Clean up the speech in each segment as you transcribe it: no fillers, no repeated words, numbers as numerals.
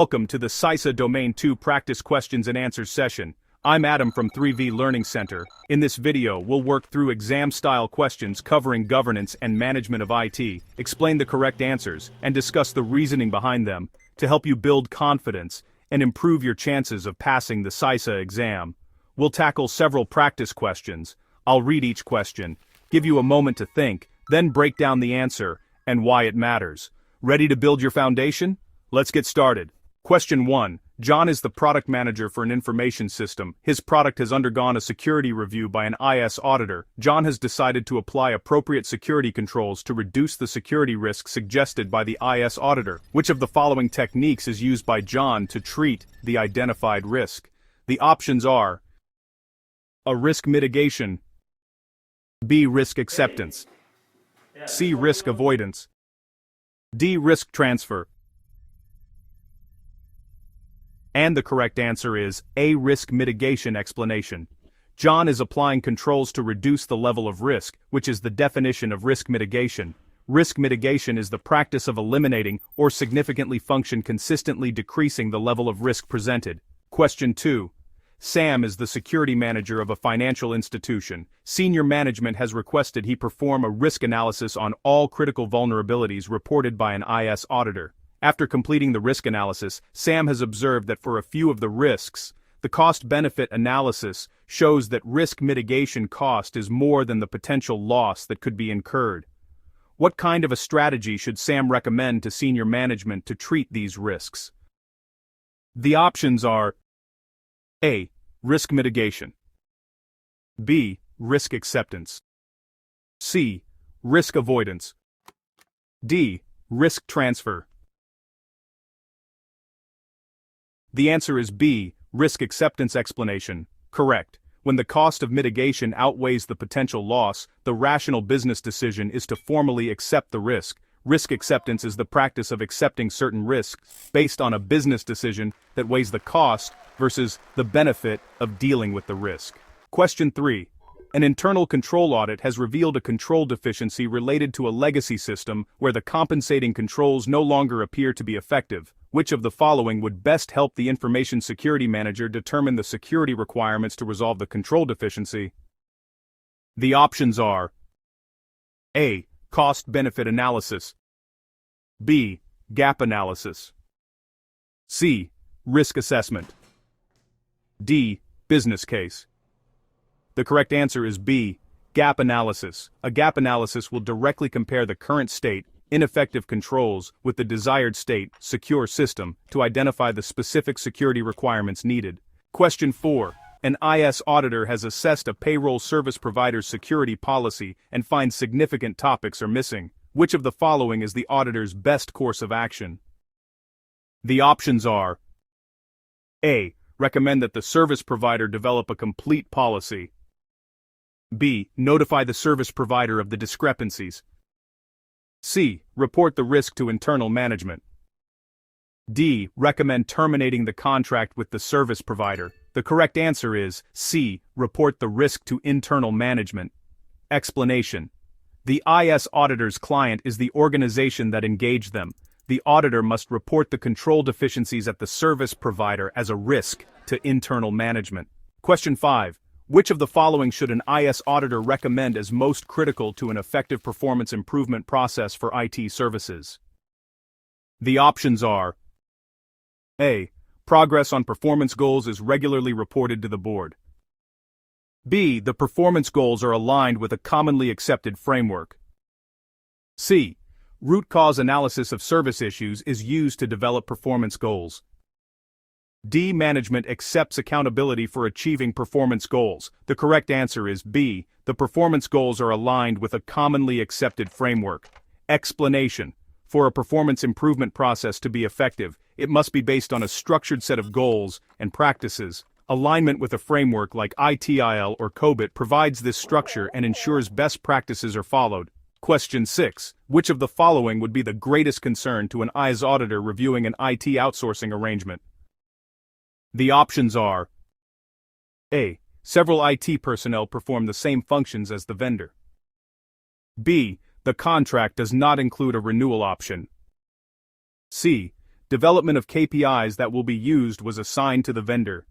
Welcome to the CISA Domain 2 Practice Questions and Answers session. I'm Adam from 3V Learning Center. In this video, we'll work through exam-style questions covering governance and management of IT, explain the correct answers, and discuss the reasoning behind them to help you build confidence and improve your chances of passing the CISA exam. We'll tackle several practice questions. I'll read each question, give you a moment to think, then break down the answer and why it matters. Ready to build your foundation? Let's get started. Question 1. John is the product manager for an information system. His product has undergone a security review by an IS auditor. John has decided to apply appropriate security controls to reduce the security risk suggested by the IS auditor. Which of the following techniques is used by John to treat the identified risk? The options are A. Risk mitigation, B. Risk acceptance, C. Risk avoidance, D. Risk transfer. And the correct answer is A. Risk mitigation explanation. John is applying controls to reduce the level of risk, which is the definition of risk mitigation. Risk mitigation is the practice of eliminating or significantly consistently decreasing the level of risk presented. Question 2. Sam is the security manager of a financial institution. Senior management has requested he perform a risk analysis on all critical vulnerabilities reported by an IS auditor. After completing the risk analysis, Sam has observed that for a few of the risks, the cost-benefit analysis shows that risk mitigation cost is more than the potential loss that could be incurred. What kind of a strategy should Sam recommend to senior management to treat these risks? The options are A. Risk mitigation, B. Risk acceptance, C. Risk avoidance, D. Risk transfer. The answer is B. Risk acceptance explanation. Correct. When the cost of mitigation outweighs the potential loss, the rational business decision is to formally accept the risk. Risk acceptance is the practice of accepting certain risks based on a business decision that weighs the cost versus the benefit of dealing with the risk. Question 3. An internal control audit has revealed a control deficiency related to a legacy system where the compensating controls no longer appear to be effective. Which of the following would best help the information security manager determine the security requirements to resolve the control deficiency? The options are A. Cost-benefit analysis, B. Gap analysis, C. Risk assessment, D. Business case. The correct answer is B. Gap analysis. A gap analysis will directly compare the current state, ineffective controls, with the desired state, secure system, to identify the specific security requirements needed. Question 4. An IS auditor has assessed a payroll service provider's security policy and finds significant topics are missing. Which of the following is the auditor's best course of action? The options are A. Recommend that the service provider develop a complete policy, B. Notify the service provider of the discrepancies, C. Report the risk to internal management, D. Recommend terminating the contract with the service provider. The correct answer is C. Report the risk to internal management. Explanation. The IS auditor's client is the organization that engaged them. The auditor must report the control deficiencies at the service provider as a risk to internal management. Question 5. Which of the following should an IS auditor recommend as most critical to an effective performance improvement process for IT services? The options are A. Progress on performance goals is regularly reported to the board, B. The performance goals are aligned with a commonly accepted framework, C. Root cause analysis of service issues is used to develop performance goals, D. Management accepts accountability for achieving performance goals. The correct answer is B. The performance goals are aligned with a commonly accepted framework. Explanation. For a performance improvement process to be effective, it must be based on a structured set of goals and practices. Alignment with a framework like ITIL or COBIT provides this structure and ensures best practices are followed. Question 6. Which of the following would be the greatest concern to an IS auditor reviewing an IT outsourcing arrangement? The options are A. Several IT personnel perform the same functions as the vendor, B. The contract does not include a renewal option, C. Development of KPIs that will be used was assigned to the vendor.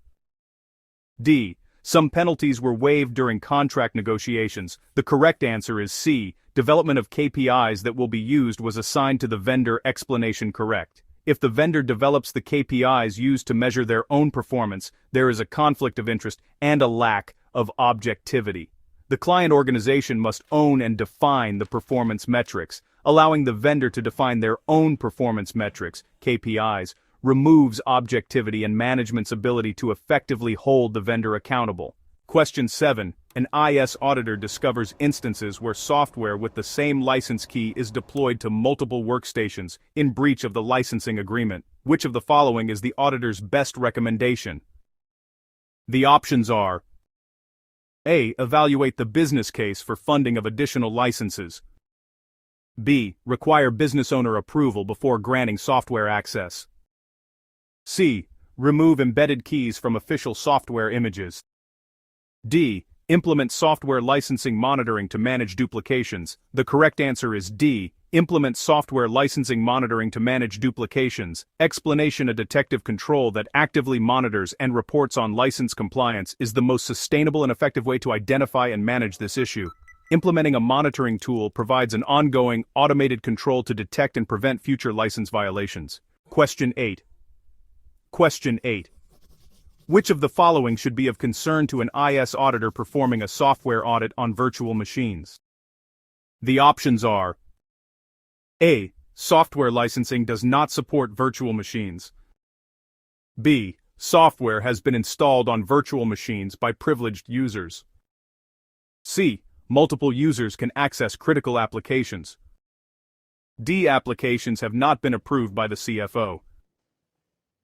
D. Some penalties were waived during contract negotiations. The correct answer is C. Development of KPIs that will be used was assigned to the vendor. Explanation correct. If the vendor develops the KPIs used to measure their own performance, there is a conflict of interest and a lack of objectivity. The client organization must own and define the performance metrics. Allowing the vendor to define their own performance metrics, KPIs, removes objectivity and management's ability to effectively hold the vendor accountable. Question 7. An IS auditor discovers instances where software with the same license key is deployed to multiple workstations in breach of the licensing agreement. Which of the following is the auditor's best recommendation? The options are: A. Evaluate the business case for funding of additional licenses. B. Require business owner approval before granting software access. C. Remove embedded keys from official software images. D. Implement software licensing monitoring to manage duplications. The correct answer is D. Implement software licensing monitoring to manage duplications. Explanation: a detective control that actively monitors and reports on license compliance is the most sustainable and effective way to identify and manage this issue. Implementing a monitoring tool provides an ongoing, automated control to detect and prevent future license violations. Question 8. Question 8. Which of the following should be of concern to an IS auditor performing a software audit on virtual machines? The options are: A. Software licensing does not support virtual machines. B. Software has been installed on virtual machines by privileged users. C. Multiple users can access critical applications. D. Applications have not been approved by the CFO.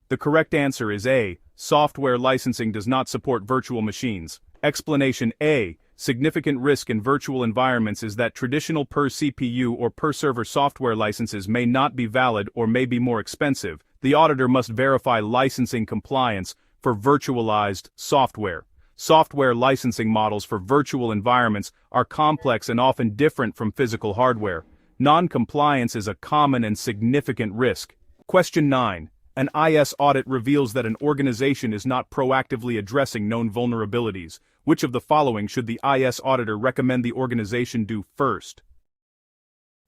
The correct answer is A. Software licensing does not support virtual machines. Explanation: A. Significant risk in virtual environments is that traditional per CPU or per server software licenses may not be valid or may be more expensive. The auditor must verify licensing compliance for virtualized software. Software licensing models for virtual environments are complex and often different from physical hardware. Non-compliance is a common and significant risk. Question 9. An IS audit reveals that an organization is not proactively addressing known vulnerabilities. Which of the following should the IS auditor recommend the organization do first?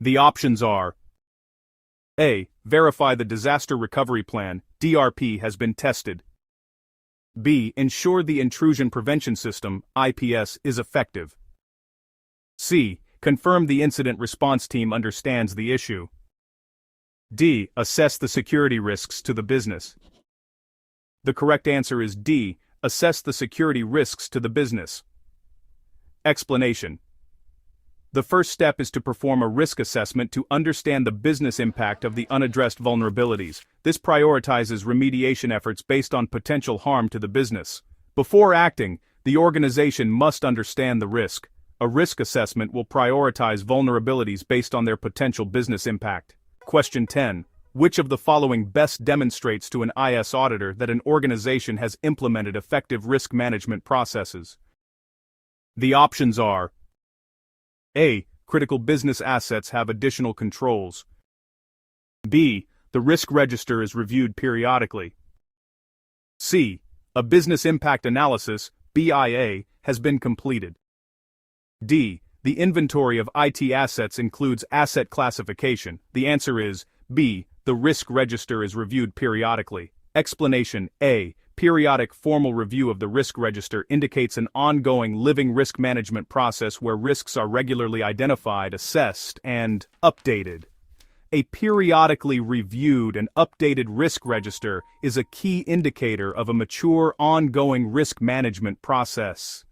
The options are: A. Verify the disaster recovery plan, DRP, has been tested. B. Ensure the intrusion prevention system, IPS, is effective. C. Confirm the incident response team understands the issue. D. Assess the security risks to the business. The correct answer is D. Assess the security risks to the business. Explanation: the first step is to perform a risk assessment to understand the business impact of the unaddressed vulnerabilities. This prioritizes remediation efforts based on potential harm to the business. Before acting, the organization must understand the risk. A risk assessment will prioritize vulnerabilities based on their potential business impact. Question 10. Which of the following best demonstrates to an IS auditor that an organization has implemented effective risk management processes? The options are: A. Critical business assets have additional controls. B. The risk register is reviewed periodically. C. A business impact analysis, BIA, has been completed. D. The inventory of IT assets includes asset classification. The answer is B. The risk register is reviewed periodically. Explanation: A. Periodic formal review of the risk register indicates an ongoing living risk management process where risks are regularly identified, assessed, and updated. A periodically reviewed and updated risk register is a key indicator of a mature, ongoing risk management process.